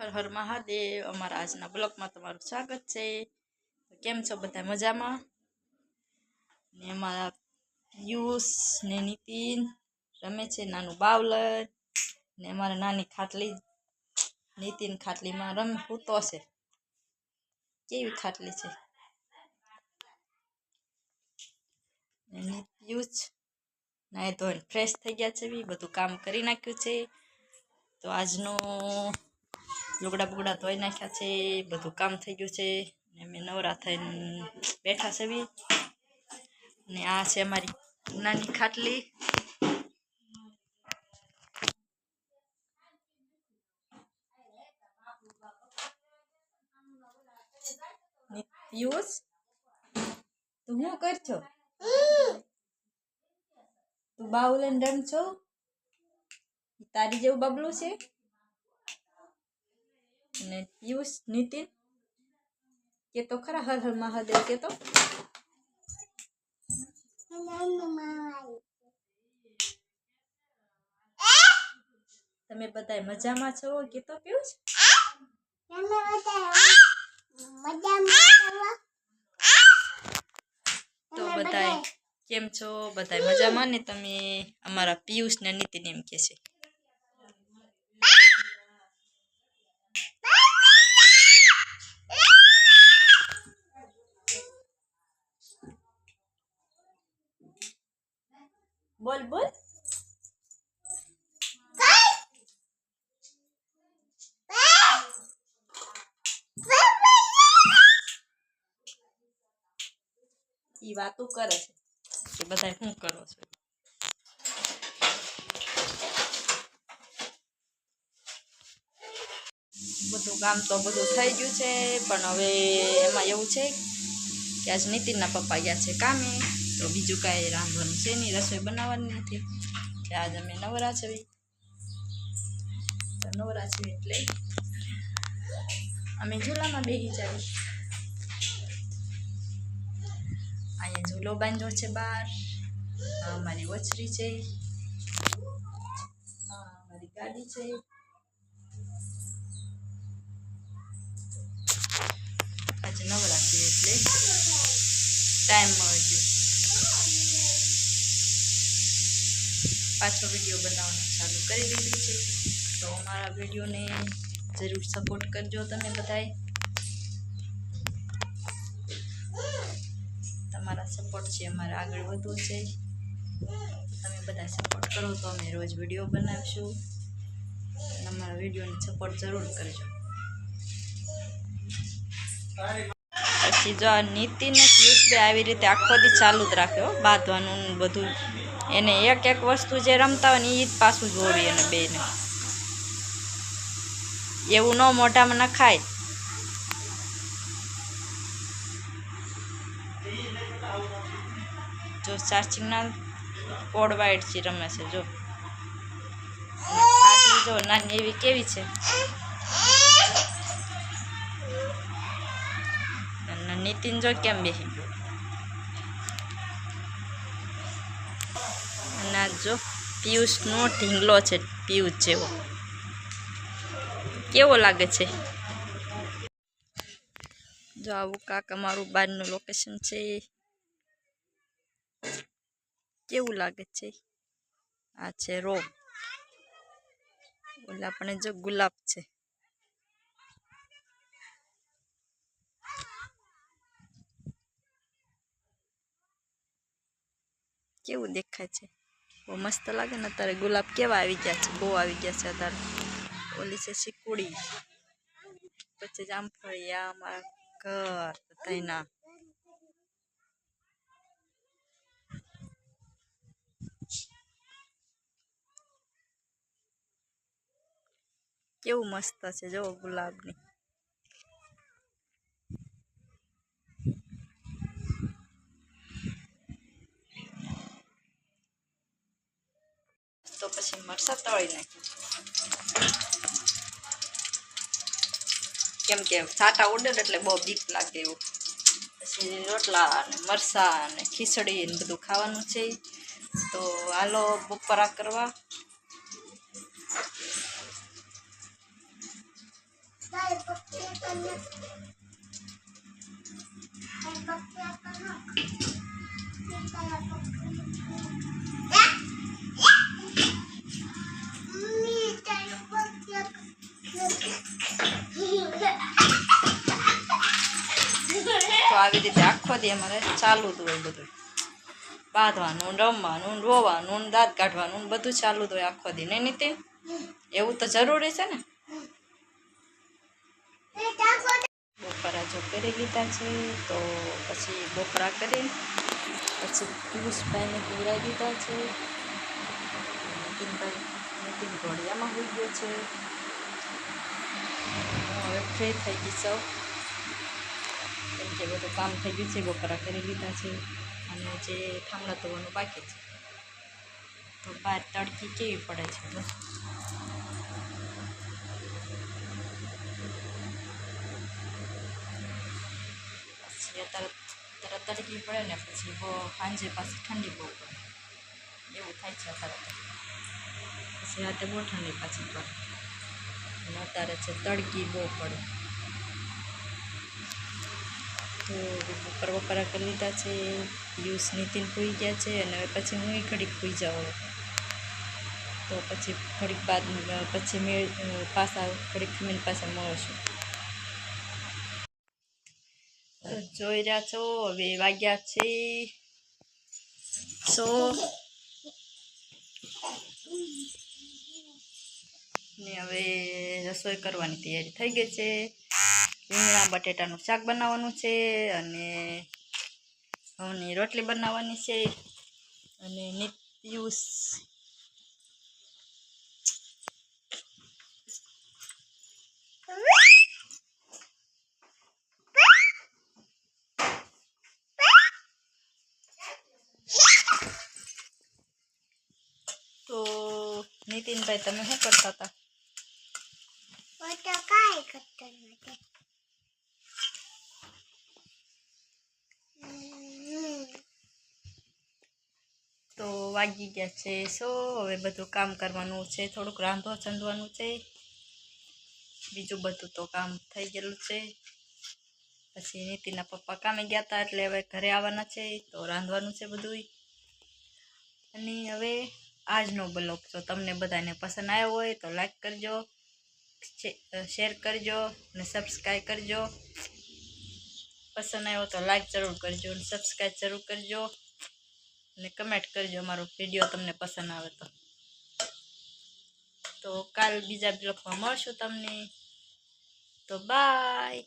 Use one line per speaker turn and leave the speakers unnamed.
હર હર મહાદેવ। અમારા આજના બ્લોગમાં તમારું સ્વાગત છે। કેમ છો બધા મજામાં? ને અમારા પિયુષ ને નીતિન રમે છે નાનું બાવલર ને અમારા નાની ખાટલી નીતિન ખાટલીમાં રમે સૂતો છે। કેવી ખાટલી છે પિયુષ નાઈ ધોઈને ફ્રેશ થઈ ગયા છે, બધું કામ કરી નાખ્યું છે। તો આજનો લુગડા બુગડા ધોઈ નાખ્યા છે, બધું કામ થઈ ગયું છે ને અમે નવરા થઈને બેઠા છે ને આ છે અમારી નાની ખાટલી। પિયુષ તું શું કરછો? તું બાઉલન રમ છો? તારી જેવું બબલું છે ને પિયુષ નીતિન કે તો ખરા હર હર મહાદેવ કે તો તમે બધા મજામાં છો કે તો પિયુષ? તો બધાય કેમ છો? બધાય મજામાં ને? તમે અમારા પિયુષ ને નીતિન એમ કે છે બોલ બોલ ઈ વાતું કરે છે કે બધાય શું કરો છો? બધું કામ તો બધું થઈ ગયું છે, પણ હવે એમાં એવું છે કે આજ નીતિનના પપ્પા ગયા છે કામે, તો બીજું કાંઈ રાંધવાનું છે નહીં, રસોઈ બનાવવાની નથી કે આજ અમે નવરા છીએ। તો નવરા છીએ એટલે અમે ઝૂલામાં બેસી જાય। અહીંયા ઝૂલો બાંધ્યો છે બહાર, અમારી ઓછરી છે, અમારી ગાડી છે। આજે નવરા છીએ એટલે ટાઈમ મળી ગયો, પાછો વિડીયો બનાવવાનું ચાલુ કરી દીધું છે। તો અમારા વિડીયોને જરૂર સપોર્ટ કરજો તમે બધાય, તમારા સપોર્ટ છે અમારે આગળ વધવું છે। તમે બધા સપોર્ટ કરો તો અમે રોજ વિડીયો બનાવીશું, અને અમારા વિડીયોને સપોર્ટ જરૂર કરજો। પછી જો નીતિન ને પિયુષ બે આવી રીતે આખો દી ચાલુ જ રાખ્યો બાંધવાનું બધું, એને એક એક વસ્તુ જે રમતા હોય ને એ જ પાછું જોવી એને બેને, એવું ન મોઢામાં નખાય। જો ચાર્જિંગના કોડ વાઇટ થી રમે છે, જો ખાટલી જો નાની એવી કેવી છે, અને નીતિન જો કેમ બેસી ગયો, અને જો પિયુષનો ઢીંગલો છે પિયુષ જેવો, કેવો લાગે છે? જો આવું કાક અમારું બહારનું લોકેશન છે, કેવું લાગે છે? આ છે રોપ, ઓલા પણ જો ગુલાબ છે, કેવું દેખાય છે? બહુ મસ્ત લાગે ને? અત્યારે ગુલાબ કેવા આવી ગયા છે, બહુ આવી ગયા છે અત્યારે। ઓલી છે શીકુડી, પછી જામફળિયા, અમારા ઘર બધાયના, કેવું મસ્ત છે જો ગુલાબની, તો પછી મરચાં તળી નાખ્યું, કેમ કે છાટા ઉડે એટલે બહુ બીક લાગે એવું। પછી રોટલા અને મરચાં અને ખીચડી ને બધું ખાવાનું છે, તો હાલો બપોરા કરવા। તો આવી રીતે આખો દી અમારે ચાલુ જ હોય બધું, બાંધવાનું, રમવાનું, રોવાનું, દાંત કાઢવાનું બધું ચાલુ જ હોય આખો દી. નહીં નીતિન? એવું તો જરૂરી છે ને. બપોરા જો કરી લીધા છે તો પછી બપોરા કરી પછી પિયુષભાઈને પીવડાવી દીધા છે. નીતિન ઘોડિયામાં હોઈ ગયો છે. હવે ફ્રી થઈ ગઈ સૌ, કેમ કે બધું કામ થઈ ગયું છે. બપોરા કરી લીધા છે અને જે ઠામડા ધોવાનું બાકી છે. તો બહાર તડકી કેવી પડે છે બસ. પછી તરત તડકી પડે ને પછી બહુ સાંજે પાછી ઠંડી બહુ પડે, એવું થાય છે અત્યારે. પછી રાતે બહુ ઠંડી પાછી પડે અને અત્યારે છે તડકી બહુ પડે. તો બપોરા કરી લીધા છે. પિયુષ નીતિન સૂઈ ગયા છે અને હવે પછી હું ઘડીક સૂઈ જાઉં. તો પછી ઘડીક બાદ પછી પાછા ઘડીક મિનિટ પાછા મળશું. તો જોઈ રહ્યા છો હવે વાગ્યા છે 100 ને હવે રસોઈ કરવાની તૈયારી થઈ ગઈ છે. રીંગણા બટેટાનું શાક બનાવવાનું છે અને ઘઉંની રોટલી બનાવવાની છે અને પિયુષ તો નીતિનભાઈ તમે શું કરતા હતા? તો વાગી ગયા છે 100. હવે બધું કામ કરવાનું છે, થોડુંક રાંધવા ચંદવાનું છે, બીજું બધું તો કામ થઈ ગયેલું છે. પછી નીતિનના પપ્પા કામે ગયા હતા એટલે હવે ઘરે આવવાના છે તો રાંધવાનું છે બધું. અને હવે આજનો બ્લોગ જો તમને બધાને પસંદ આવ્યો હોય તો લાઈક કરજો, શેર કરજો અને સબસ્ક્રાઈબ કરજો. પસંદ આવ્યો તો લાઈક જરૂર કરજો અને સબસ્ક્રાઈબ જરૂર કરજો અને કમેન્ટ કરજો મારો વિડીયો તમને પસંદ આવે તો કાલ બીજા બ્લોગમાં મળશું તમને. તો બાય.